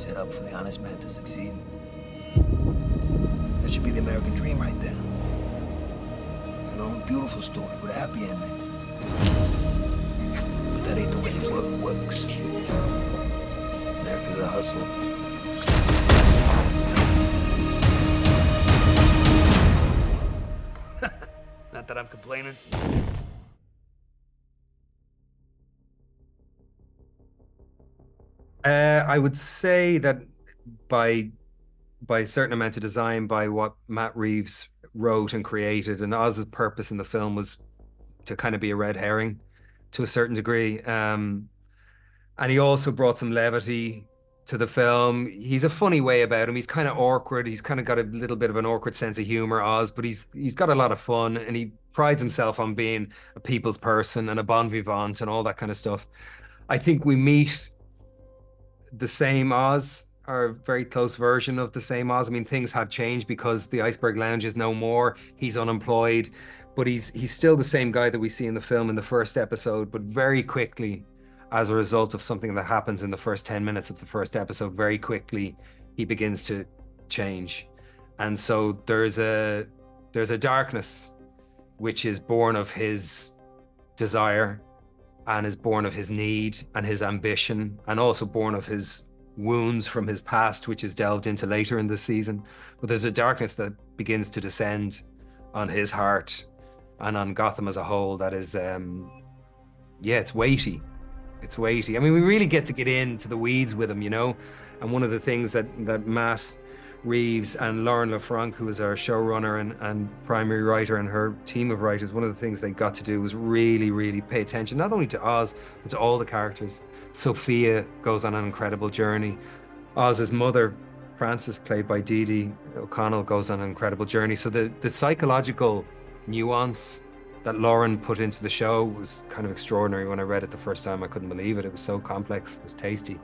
set up for the honest man to succeed. That should be the American dream right there. You know, beautiful story with a happy ending. But that ain't the way the world works. America's a hustle. Not that I'm complaining. I would say that by a certain amount of design, by what Matt Reeves wrote and created, and Oz's purpose in the film was to kind of be a red herring to a certain degree. And he also brought some levity to the film. He's a funny way about him. He's kind of awkward. He's kind of got a little bit of an awkward sense of humor, Oz, but he's got a lot of fun, and he prides himself on being a people's person and a bon vivant and all that kind of stuff. I think we meet the same Oz, or a very close version of the same Oz. I mean, things have changed because the Iceberg Lounge is no more. He's unemployed, but he's still the same guy that we see in the film in the first episode. But very quickly, as a result of something that happens in the first 10 minutes of the first episode, very quickly he begins to change. And so there's a darkness which is born of his desire and is born of his need and his ambition, and also born of his wounds from his past, which is delved into later in the season. But there's a darkness that begins to descend on his heart and on Gotham as a whole that is, yeah, it's weighty. It's weighty. I mean, we really get into the weeds with him, you know? And one of the things that Matt Reeves and Lauren LaFranc, who is our showrunner and primary writer, and her team of writers, one of the things they got to do was really, really pay attention, not only to Oz, but to all the characters. Sophia goes on an incredible journey. Oz's mother, Frances, played by Dee Dee O'Connell, goes on an incredible journey. So the psychological nuance that Lauren put into the show was kind of extraordinary. When I read it the first time, I couldn't believe it. It was so complex. It was tasty.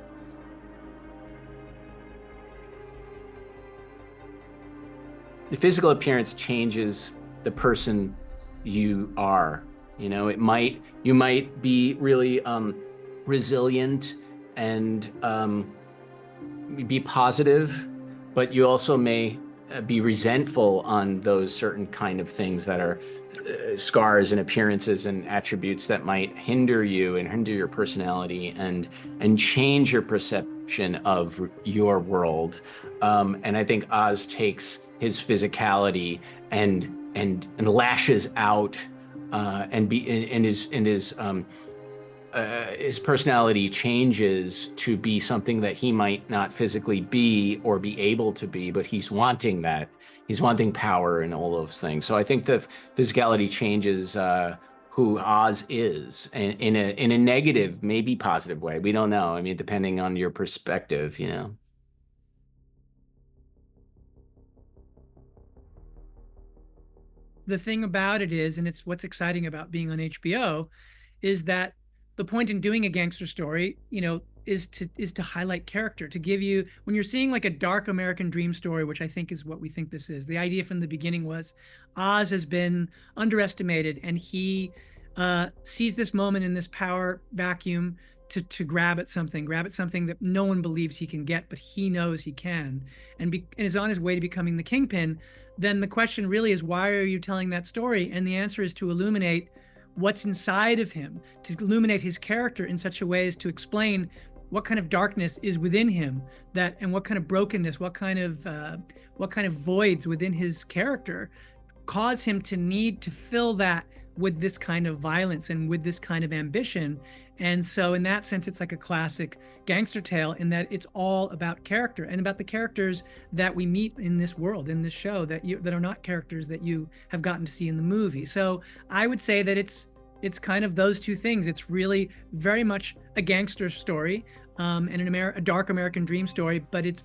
The physical appearance changes the person you are. You know, you might be really resilient and be positive, but you also may be resentful on those certain kind of things that are scars and appearances and attributes that might hinder you and hinder your personality and change your perception of your world. And I think Oz takes his physicality and lashes out, and his personality changes to be something that he might not physically be or be able to be, but he's wanting that. He's wanting power and all those things. So I think the physicality changes who Oz is in a negative, maybe positive way. We don't know. I mean, depending on your perspective, you know. The thing about it is, and it's what's exciting about being on HBO, is that the point in doing a gangster story, you know, is to highlight character, to give you, when you're seeing like a dark American dream story, which I think is what we think this is. The idea from the beginning was Oz has been underestimated, and he sees this moment in this power vacuum to grab at something that no one believes he can get, but he knows he can, and is on his way to becoming the kingpin. Then the question really is, why are you telling that story? And the answer is to illuminate what's inside of him, to illuminate his character in such a way as to explain what kind of darkness is within him, and what kind of brokenness, what kind of voids within his character cause him to need to fill that with this kind of violence and with this kind of ambition. And so in that sense, it's like a classic gangster tale, in that it's all about character and about the characters that we meet in this world, in this show, that are not characters that you have gotten to see in the movie. So I would say that it's kind of those two things. It's really very much a gangster story, and a dark American dream story, but it's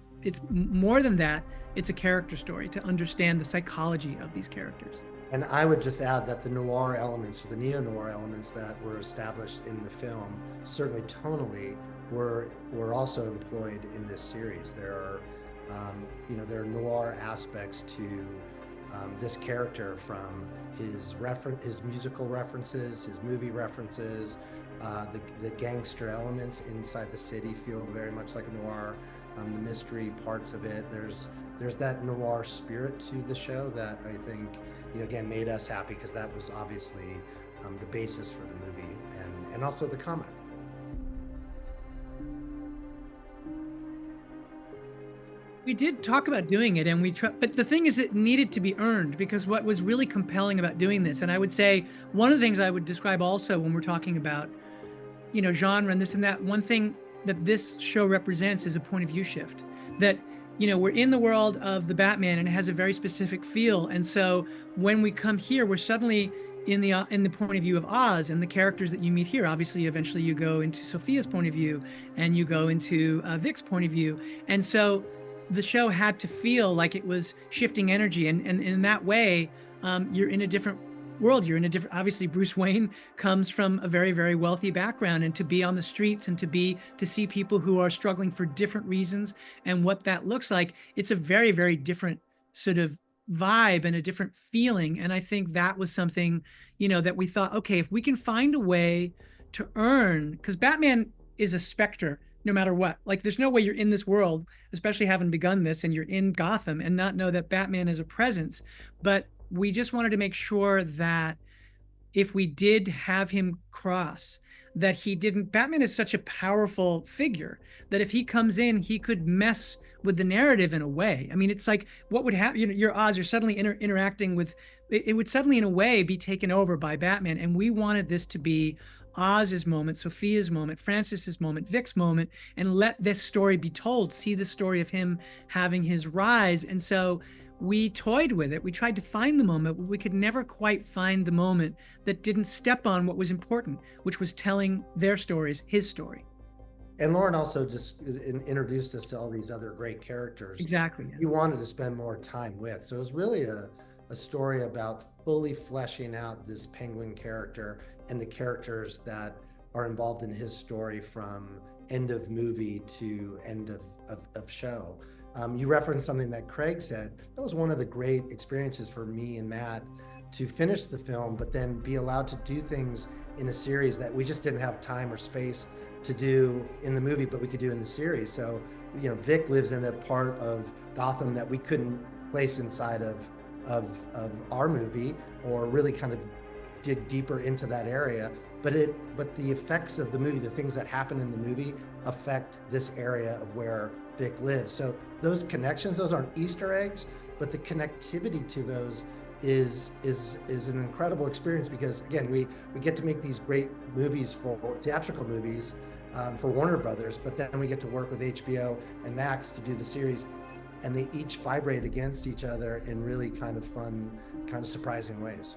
more than that. It's a character story, to understand the psychology of these characters. And I would just add that the noir elements, or the neo-noir elements that were established in the film, certainly tonally, were also employed in this series. There are, there are noir aspects to this character, from his musical references, his movie references, the gangster elements inside the city feel very much like a noir the mystery parts of it. There's that noir spirit to the show that I think, again, made us happy, because that was obviously the basis for the movie and also the comic. We did talk about doing it, and but the thing is, it needed to be earned, because what was really compelling about doing this, and I would say one of the things I would describe also when we're talking about, genre and this and that, one thing that this show represents is a point of view shift. That, we're in the world of the Batman, and it has a very specific feel, and so when we come here, we're suddenly in the point of view of Oz and the characters that you meet here. Obviously, eventually you go into Sophia's point of view, and you go into Vic's point of view, and so the show had to feel like it was shifting energy, and in that way, you're in a different world. You're in a different. Obviously, Bruce Wayne comes from a very, very wealthy background, and to be on the streets and to see people who are struggling for different reasons and what that looks like, it's a very, very different sort of vibe and a different feeling. And I think that was something, that we thought, okay, if we can find a way to earn, because Batman is a specter no matter what. Like, there's no way you're in this world, especially having begun this, and you're in Gotham and not know that Batman is a presence. But we just wanted to make sure that if we did have him cross, that he didn't. Batman is such a powerful figure that if he comes in, he could mess with the narrative in a way. I mean, it's like, what would happen? You're Oz, you're suddenly interacting with, it would suddenly in a way be taken over by Batman. And we wanted this to be Oz's moment, Sophia's moment, Francis's moment, Vic's moment, and let this story be told. See the story of him having his rise. And so we toyed with it. We tried to find the moment, but we could never quite find the moment that didn't step on what was important, which was telling their stories, his story. And Lauren also just introduced us to all these other great characters. Exactly. Yeah. You wanted to spend more time with. So it was really a story about fully fleshing out this Penguin character and the characters that are involved in his story from end of movie to end of show. You referenced something that Craig said. That was one of the great experiences for me and Matt, to finish the film, but then be allowed to do things in a series that we just didn't have time or space to do in the movie, but we could do in the series. So, Vic lives in a part of Gotham that we couldn't place inside of our movie, or really kind of dig deeper into that area. But the effects of the movie, the things that happen in the movie, affect this area of where Vic lives. So those connections, those aren't Easter eggs, but the connectivity to those is an incredible experience, because again, we get to make these great movies, for theatrical movies, for Warner Brothers, but then we get to work with HBO and Max to do the series, and they each vibrate against each other in really kind of fun, kind of surprising ways.